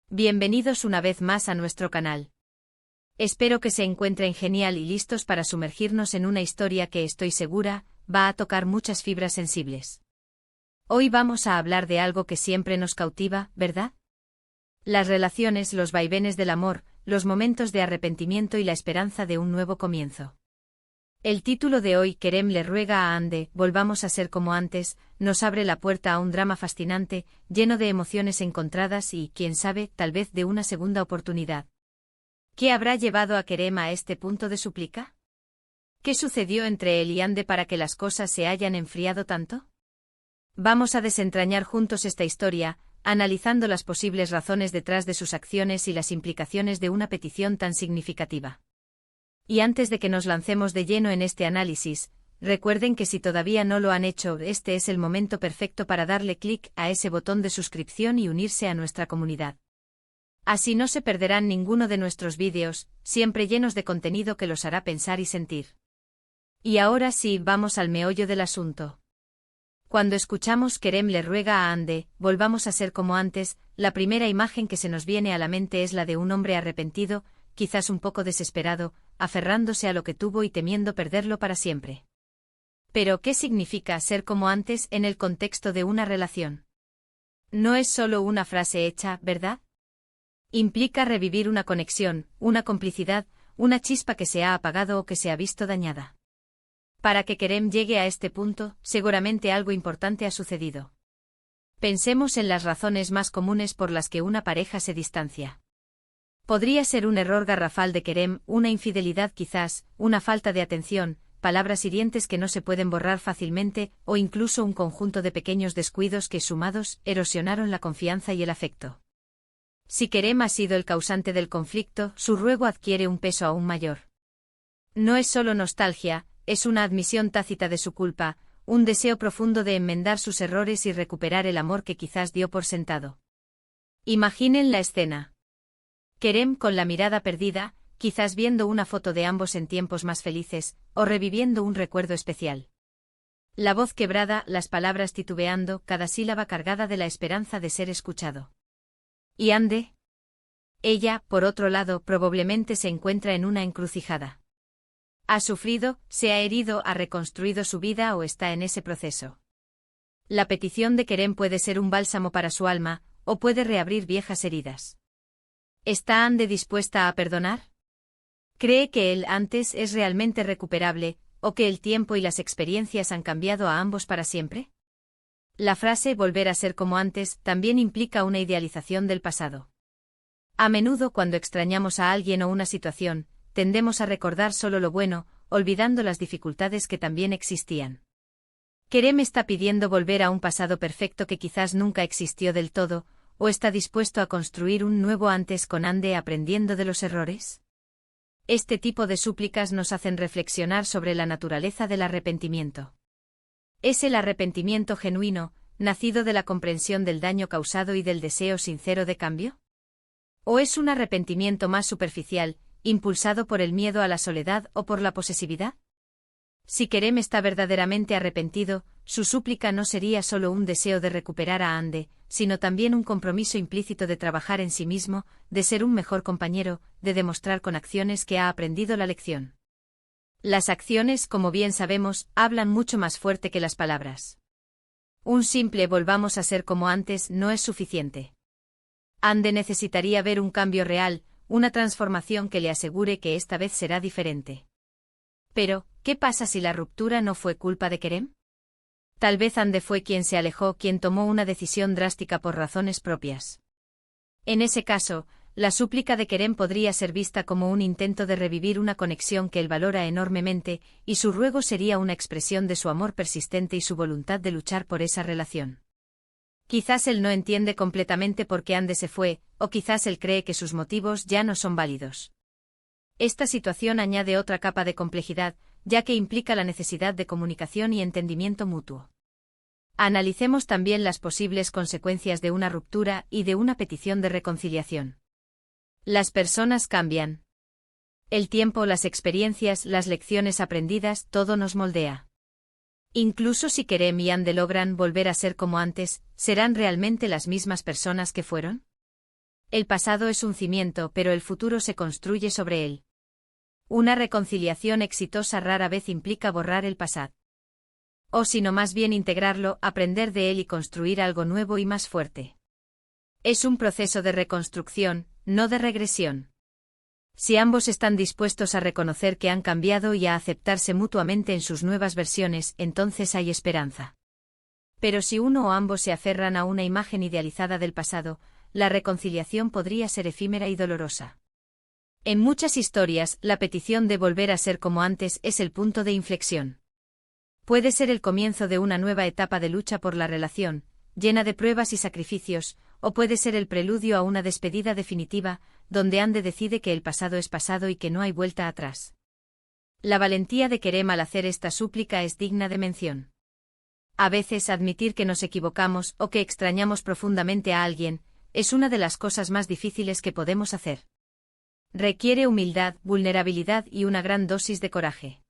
Bienvenidos una vez más a nuestro canal. Espero que se encuentren genial y listos para sumergirnos en una historia que estoy segura va a tocar muchas fibras sensibles. Hoy vamos a hablar de algo que siempre nos cautiva, ¿verdad? Las relaciones, los vaivenes del amor, los momentos de arrepentimiento y la esperanza de un nuevo comienzo. El título de hoy, Kerem le ruega a Hande, volvamos a ser como antes, nos abre la puerta a un drama fascinante, lleno de emociones encontradas y, quién sabe, tal vez de una segunda oportunidad. ¿Qué habrá llevado a Kerem a este punto de súplica? ¿Qué sucedió entre él y Hande para que las cosas se hayan enfriado tanto? Vamos a desentrañar juntos esta historia, analizando las posibles razones detrás de sus acciones y las implicaciones de una petición tan significativa. Y antes de que nos lancemos de lleno en este análisis, recuerden que si todavía no lo han hecho, este es el momento perfecto para darle clic a ese botón de suscripción y unirse a nuestra comunidad. Así no se perderán ninguno de nuestros vídeos, siempre llenos de contenido que los hará pensar y sentir. Y ahora sí, vamos al meollo del asunto. Cuando escuchamos Kerem le ruega a Hande, volvamos a ser como antes, la primera imagen que se nos viene a la mente es la de un hombre arrepentido, quizás un poco desesperado, aferrándose a lo que tuvo y temiendo perderlo para siempre. Pero, ¿qué significa ser como antes en el contexto de una relación? No es solo una frase hecha, ¿verdad? Implica revivir una conexión, una complicidad, una chispa que se ha apagado o que se ha visto dañada. Para que Kerem llegue a este punto, seguramente algo importante ha sucedido. Pensemos en las razones más comunes por las que una pareja se distancia. Podría ser un error garrafal de Kerem, una infidelidad quizás, una falta de atención, palabras hirientes que no se pueden borrar fácilmente, o incluso un conjunto de pequeños descuidos que, sumados, erosionaron la confianza y el afecto. Si Kerem ha sido el causante del conflicto, su ruego adquiere un peso aún mayor. No es solo nostalgia, es una admisión tácita de su culpa, un deseo profundo de enmendar sus errores y recuperar el amor que quizás dio por sentado. Imaginen la escena. Kerem con la mirada perdida, quizás viendo una foto de ambos en tiempos más felices, o reviviendo un recuerdo especial. La voz quebrada, las palabras titubeando, cada sílaba cargada de la esperanza de ser escuchado. ¿Y Hande? Ella, por otro lado, probablemente se encuentra en una encrucijada. Ha sufrido, se ha herido, ha reconstruido su vida o está en ese proceso. La petición de Kerem puede ser un bálsamo para su alma, o puede reabrir viejas heridas. ¿Está Hande dispuesta a perdonar? ¿Cree que el antes es realmente recuperable, o que el tiempo y las experiencias han cambiado a ambos para siempre? La frase volver a ser como antes también implica una idealización del pasado. A menudo cuando extrañamos a alguien o una situación, tendemos a recordar solo lo bueno, olvidando las dificultades que también existían. Kerem está pidiendo volver a un pasado perfecto que quizás nunca existió del todo, ¿o está dispuesto a construir un nuevo antes con Hande aprendiendo de los errores? Este tipo de súplicas nos hacen reflexionar sobre la naturaleza del arrepentimiento. ¿Es el arrepentimiento genuino, nacido de la comprensión del daño causado y del deseo sincero de cambio? ¿O es un arrepentimiento más superficial, impulsado por el miedo a la soledad o por la posesividad? Si Kerem está verdaderamente arrepentido, su súplica no sería solo un deseo de recuperar a Hande, sino también un compromiso implícito de trabajar en sí mismo, de ser un mejor compañero, de demostrar con acciones que ha aprendido la lección. Las acciones, como bien sabemos, hablan mucho más fuerte que las palabras. Un simple volvamos a ser como antes no es suficiente. Hande necesitaría ver un cambio real, una transformación que le asegure que esta vez será diferente. Pero, ¿qué pasa si la ruptura no fue culpa de Kerem? Tal vez Hande fue quien se alejó, quien tomó una decisión drástica por razones propias. En ese caso, la súplica de Kerem podría ser vista como un intento de revivir una conexión que él valora enormemente, y su ruego sería una expresión de su amor persistente y su voluntad de luchar por esa relación. Quizás él no entiende completamente por qué Hande se fue, o quizás él cree que sus motivos ya no son válidos. Esta situación añade otra capa de complejidad, ya que implica la necesidad de comunicación y entendimiento mutuo. Analicemos también las posibles consecuencias de una ruptura y de una petición de reconciliación. Las personas cambian. El tiempo, las experiencias, las lecciones aprendidas, todo nos moldea. Incluso si Kerem y Hande logran volver a ser como antes, ¿serán realmente las mismas personas que fueron? El pasado es un cimiento, pero el futuro se construye sobre él. Una reconciliación exitosa rara vez implica borrar el pasado. O sino más bien integrarlo, aprender de él y construir algo nuevo y más fuerte. Es un proceso de reconstrucción, no de regresión. Si ambos están dispuestos a reconocer que han cambiado y a aceptarse mutuamente en sus nuevas versiones, entonces hay esperanza. Pero si uno o ambos se aferran a una imagen idealizada del pasado, la reconciliación podría ser efímera y dolorosa. En muchas historias, la petición de volver a ser como antes es el punto de inflexión. Puede ser el comienzo de una nueva etapa de lucha por la relación, llena de pruebas y sacrificios, o puede ser el preludio a una despedida definitiva, donde Ande decide que el pasado es pasado y que no hay vuelta atrás. La valentía de Kerem al hacer esta súplica es digna de mención. A veces admitir que nos equivocamos o que extrañamos profundamente a alguien, es una de las cosas más difíciles que podemos hacer. Requiere humildad, vulnerabilidad y una gran dosis de coraje.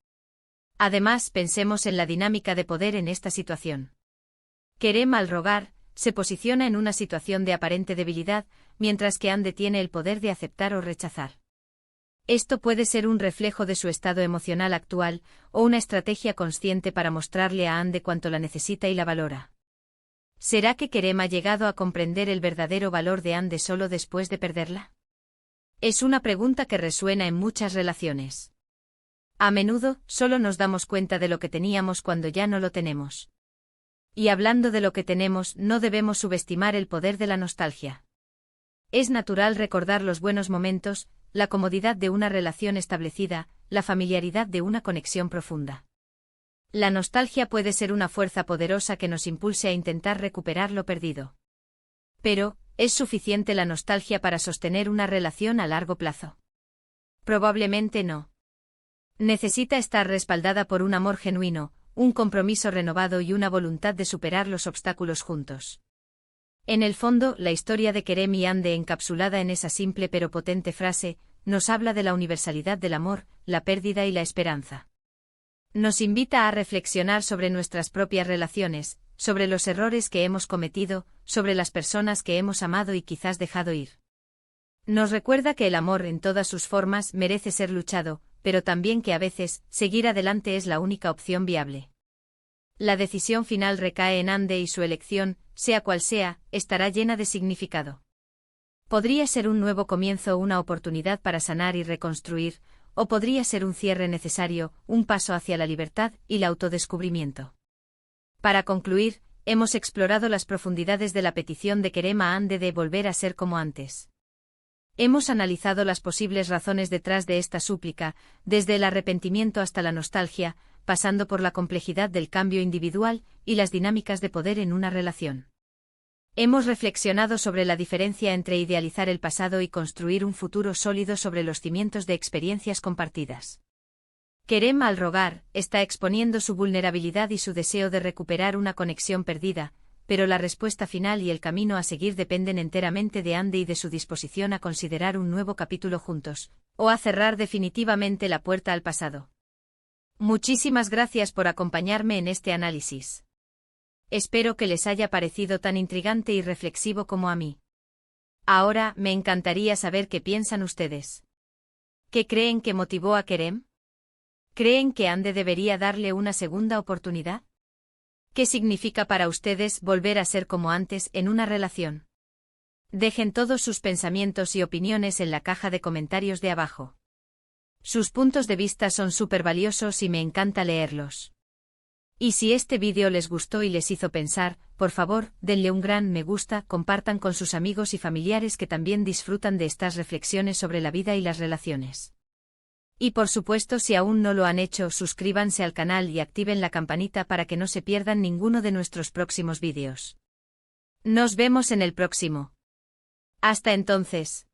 Además, pensemos en la dinámica de poder en esta situación. Kerem al rogar, se posiciona en una situación de aparente debilidad, mientras que Ande tiene el poder de aceptar o rechazar. Esto puede ser un reflejo de su estado emocional actual, o una estrategia consciente para mostrarle a Ande cuánto la necesita y la valora. ¿Será que Kerem ha llegado a comprender el verdadero valor de Ande solo después de perderla? Es una pregunta que resuena en muchas relaciones. A menudo, solo nos damos cuenta de lo que teníamos cuando ya no lo tenemos. Y hablando de lo que tenemos, no debemos subestimar el poder de la nostalgia. Es natural recordar los buenos momentos, la comodidad de una relación establecida, la familiaridad de una conexión profunda. La nostalgia puede ser una fuerza poderosa que nos impulse a intentar recuperar lo perdido. Pero, ¿es suficiente la nostalgia para sostener una relación a largo plazo? Probablemente no. Necesita estar respaldada por un amor genuino, un compromiso renovado y una voluntad de superar los obstáculos juntos. En el fondo, la historia de Kerem y Ande encapsulada en esa simple pero potente frase, nos habla de la universalidad del amor, la pérdida y la esperanza. Nos invita a reflexionar sobre nuestras propias relaciones, sobre los errores que hemos cometido, sobre las personas que hemos amado y quizás dejado ir. Nos recuerda que el amor en todas sus formas merece ser luchado, pero también que a veces, seguir adelante es la única opción viable. La decisión final recae en Ande y su elección, sea cual sea, estará llena de significado. Podría ser un nuevo comienzo o una oportunidad para sanar y reconstruir, o podría ser un cierre necesario, un paso hacia la libertad y el autodescubrimiento. Para concluir, hemos explorado las profundidades de la petición de Kerem a Ande de volver a ser como antes. Hemos analizado las posibles razones detrás de esta súplica, desde el arrepentimiento hasta la nostalgia, pasando por la complejidad del cambio individual y las dinámicas de poder en una relación. Hemos reflexionado sobre la diferencia entre idealizar el pasado y construir un futuro sólido sobre los cimientos de experiencias compartidas. Kerem al rogar, está exponiendo su vulnerabilidad y su deseo de recuperar una conexión perdida, pero la respuesta final y el camino a seguir dependen enteramente de Ande y de su disposición a considerar un nuevo capítulo juntos, o a cerrar definitivamente la puerta al pasado. Muchísimas gracias por acompañarme en este análisis. Espero que les haya parecido tan intrigante y reflexivo como a mí. Ahora, me encantaría saber qué piensan ustedes. ¿Qué creen que motivó a Kerem? ¿Creen que Ande debería darle una segunda oportunidad? ¿Qué significa para ustedes volver a ser como antes en una relación? Dejen todos sus pensamientos y opiniones en la caja de comentarios de abajo. Sus puntos de vista son súper valiosos y me encanta leerlos. Y si este vídeo les gustó y les hizo pensar, por favor, denle un gran me gusta, compartan con sus amigos y familiares que también disfrutan de estas reflexiones sobre la vida y las relaciones. Y por supuesto, si aún no lo han hecho, suscríbanse al canal y activen la campanita para que no se pierdan ninguno de nuestros próximos vídeos. Nos vemos en el próximo. Hasta entonces.